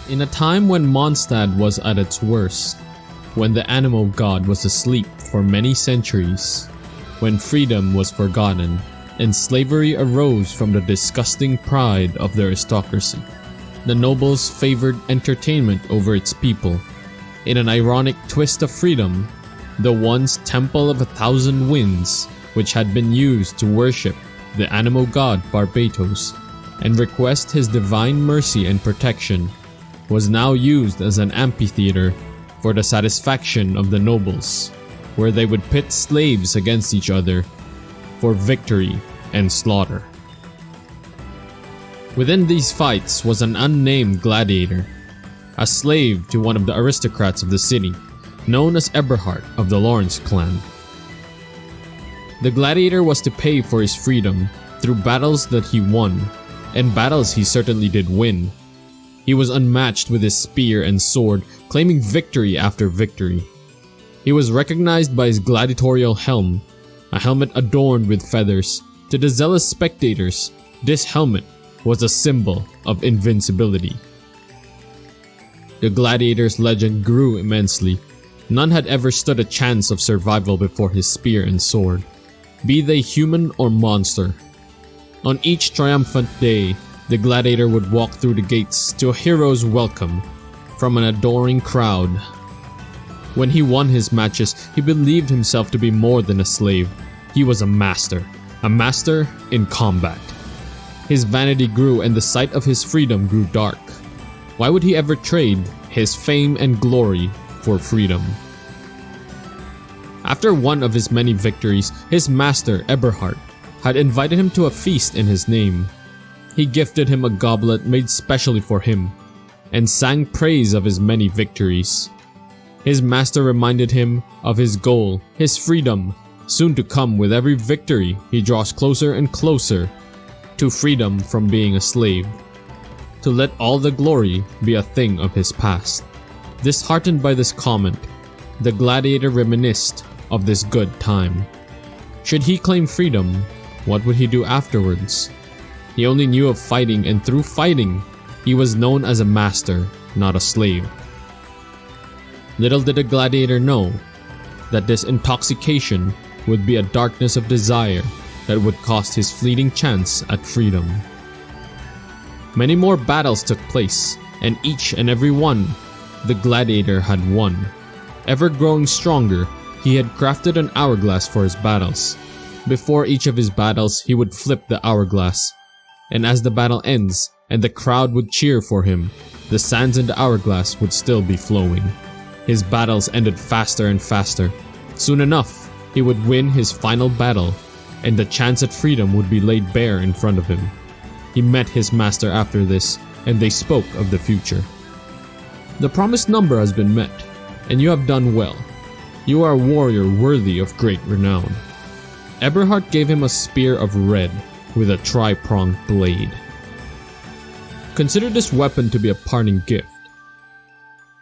In a time when Mondstadt was at its worst, when the animal god was asleep for many centuries, when freedom was forgotten, and slavery arose from the disgusting pride of the aristocracy, the nobles favored entertainment over its people. In an ironic twist of freedom, the once Temple of 1,000 Winds, which had been used to worship the animal god Barbatos and request his divine mercy and protection, was now used as an amphitheater for the satisfaction of the nobles, where they would pit slaves against each other for victory and slaughter. Within these fights was an unnamed gladiator, a slave to one of the aristocrats of the city, known as Eberhart of the Lawrence clan. The gladiator was to pay for his freedom through battles that he won, and battles he certainly did win. He was unmatched with his spear and sword, claiming victory after victory. He was recognized by his gladiatorial helm, a helmet adorned with feathers. To the zealous spectators, this helmet was a symbol of invincibility. The gladiator's legend grew immensely. None had ever stood a chance of survival before his spear and sword, be they human or monster. On each triumphant day, the gladiator would walk through the gates to a hero's welcome from an adoring crowd. When he won his matches, he believed himself to be more than a slave. He was a master in combat. His vanity grew and the sight of his freedom grew dark. Why would he ever trade his fame and glory for freedom? After one of his many victories, his master, Eberhart, had invited him to a feast in his name. He gifted him a goblet made specially for him, and sang praise of his many victories. His master reminded him of his goal, his freedom, soon to come. With every victory, he draws closer and closer to freedom from being a slave, to let all the glory be a thing of his past. Disheartened by this comment, the gladiator reminisced of this good time. Should he claim freedom, what would he do afterwards? He only knew of fighting, and through fighting, he was known as a master, not a slave. Little did the gladiator know that this intoxication would be a darkness of desire that would cost his fleeting chance at freedom. Many more battles took place, and each and every one the gladiator had won. Ever growing stronger, he had crafted an hourglass for his battles. Before each of his battles, he would flip the hourglass, and as the battle ends and the crowd would cheer for him, the sands in the hourglass would still be flowing. His battles ended faster and faster. Soon enough, he would win his final battle, and the chance at freedom would be laid bare in front of him. He met his master after this, and they spoke of the future. The promised number has been met, and you have done well. You are a warrior worthy of great renown. Eberhart gave him a spear of red with a tri-pronged blade. Consider this weapon to be a parting gift.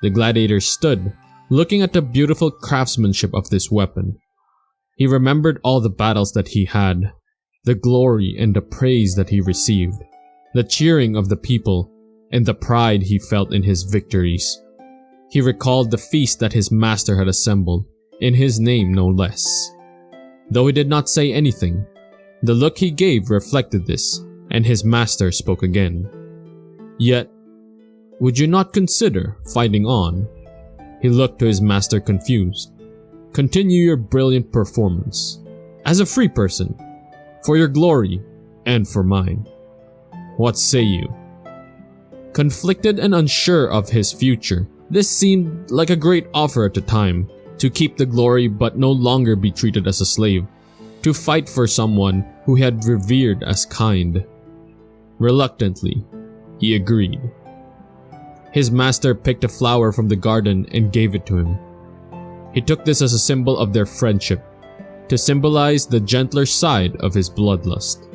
The gladiator stood, looking at the beautiful craftsmanship of this weapon. He remembered all the battles that he had, the glory and the praise that he received, the cheering of the people, and the pride he felt in his victories. He recalled the feast that his master had assembled, in his name no less. Though he did not say anything, the look he gave reflected this, and his master spoke again. Yet, would you not consider fighting on? He looked to his master confused. Continue your brilliant performance, as a free person, for your glory and for mine. What say you? Conflicted and unsure of his future, this seemed like a great offer at the time, to keep the glory but no longer be treated as a slave, to fight for someone who he had revered as kind. Reluctantly, he agreed. His master picked a flower from the garden and gave it to him. He took this as a symbol of their friendship, to symbolize the gentler side of his bloodlust.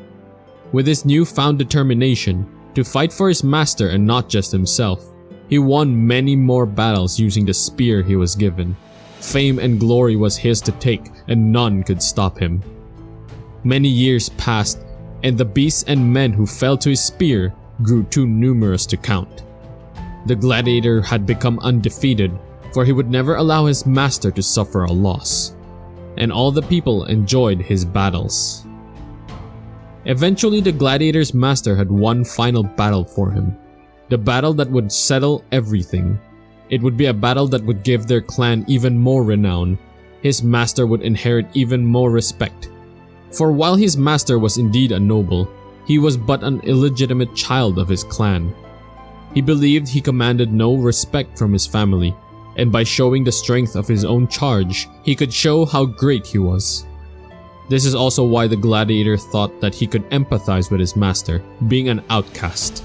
With his newfound determination to fight for his master and not just himself, he won many more battles using the spear he was given. Fame and glory was his to take, and none could stop him. Many years passed, and the beasts and men who fell to his spear grew too numerous to count. The gladiator had become undefeated, for he would never allow his master to suffer a loss, and all the people enjoyed his battles. Eventually, the gladiator's master had one final battle for him, the battle that would settle everything. It would be a battle that would give their clan even more renown. His master would inherit even more respect. For while his master was indeed a noble, he was but an illegitimate child of his clan. He believed he commanded no respect from his family, and by showing the strength of his own charge, he could show how great he was. This is also why the gladiator thought that he could empathize with his master, being an outcast.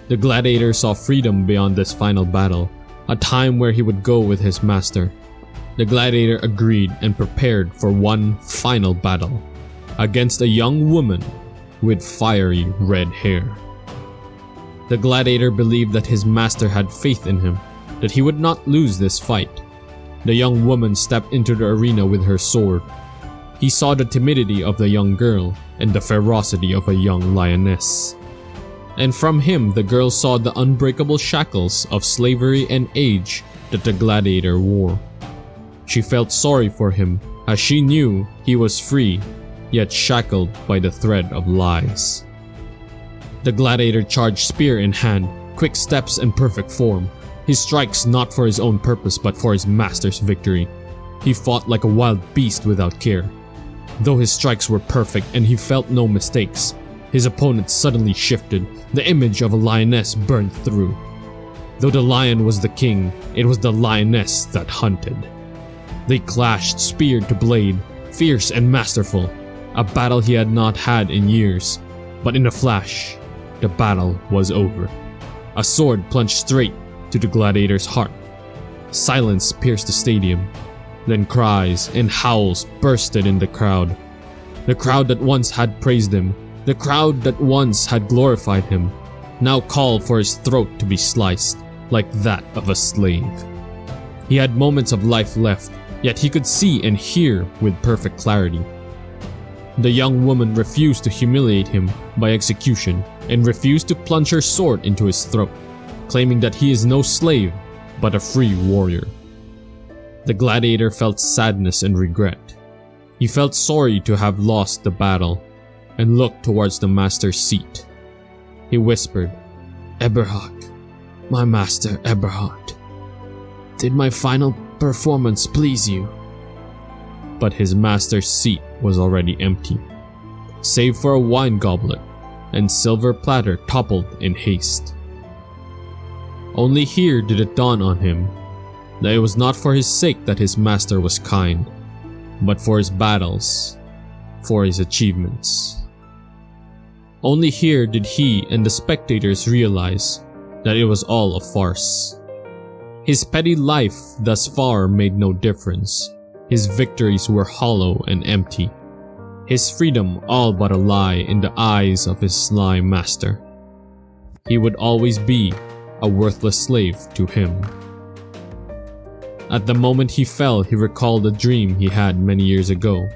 The gladiator saw freedom beyond this final battle, a time where he would go with his master. The gladiator agreed and prepared for one final battle, against a young woman with fiery red hair. The gladiator believed that his master had faith in him, that he would not lose this fight. The young woman stepped into the arena with her sword. He saw the timidity of the young girl and the ferocity of a young lioness. And from him the girl saw the unbreakable shackles of slavery and age that the gladiator wore. She felt sorry for him, as she knew he was free, yet shackled by the thread of lies. The gladiator charged spear in hand, quick steps and perfect form. He strikes not for his own purpose but for his master's victory. He fought like a wild beast without care. Though his strikes were perfect and he felt no mistakes, his opponent suddenly shifted. The image of a lioness burned through. Though the lion was the king, it was the lioness that hunted. They clashed spear to blade, fierce and masterful, a battle he had not had in years. But in a flash, the battle was over. A sword plunged straight to the gladiator's heart. Silence pierced the stadium. Then cries and howls bursted in the crowd. The crowd that once had praised him, the crowd that once had glorified him, now called for his throat to be sliced like that of a slave. He had moments of life left, yet he could see and hear with perfect clarity. The young woman refused to humiliate him by execution and refused to plunge her sword into his throat, claiming that he is no slave but a free warrior. The gladiator felt sadness and regret. He felt sorry to have lost the battle and looked towards the master's seat. He whispered, "Eberhart, my master Eberhart, did my final performance please you?" But his master's seat was already empty, save for a wine goblet and silver platter toppled in haste. Only here did it dawn on him that it was not for his sake that his master was kind, but for his battles, for his achievements. Only here did he and the spectators realize that it was all a farce. His petty life thus far made no difference. His victories were hollow and empty. His freedom all but a lie in the eyes of his sly master. He would always be a worthless slave to him. At the moment he fell, he recalled a dream he had many years ago.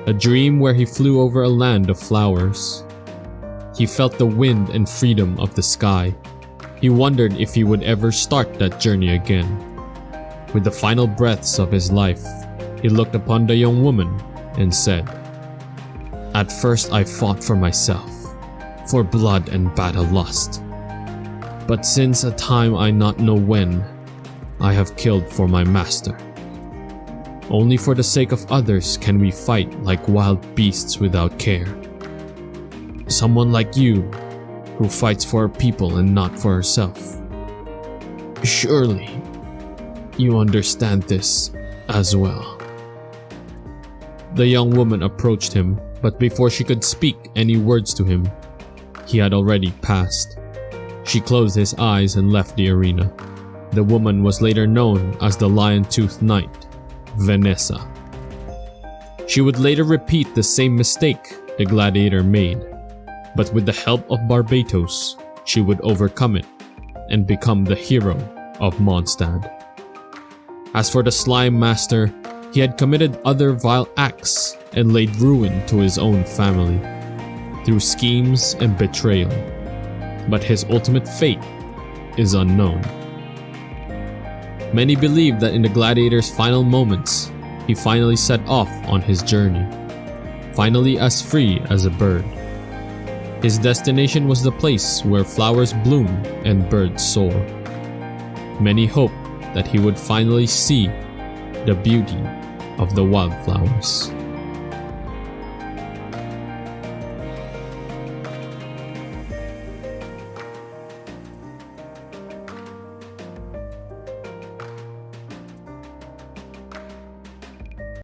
A dream where he flew over a land of flowers. He felt the wind and freedom of the sky. He wondered if he would ever start that journey again. With the final breaths of his life, he looked upon the young woman and said, "At first I fought for myself, for blood and battle lust. But since a time I not know when, I have killed for my master. Only for the sake of others can we fight like wild beasts without care. Someone like you, who fights for her people and not for herself. Surely, you understand this as well." The young woman approached him, but before she could speak any words to him, he had already passed. She closed his eyes and left the arena. The woman was later known as the Lion-Toothed Knight, Vanessa. She would later repeat the same mistake the gladiator made, but with the help of Barbatos, she would overcome it and become the hero of Mondstadt. As for the slime master, he had committed other vile acts and laid ruin to his own family through schemes and betrayal. But his ultimate fate is unknown. Many believe that in the gladiator's final moments, he finally set off on his journey, finally as free as a bird. His destination was the place where flowers bloom and birds soar. Many hope that he would finally see the beauty of the wildflowers.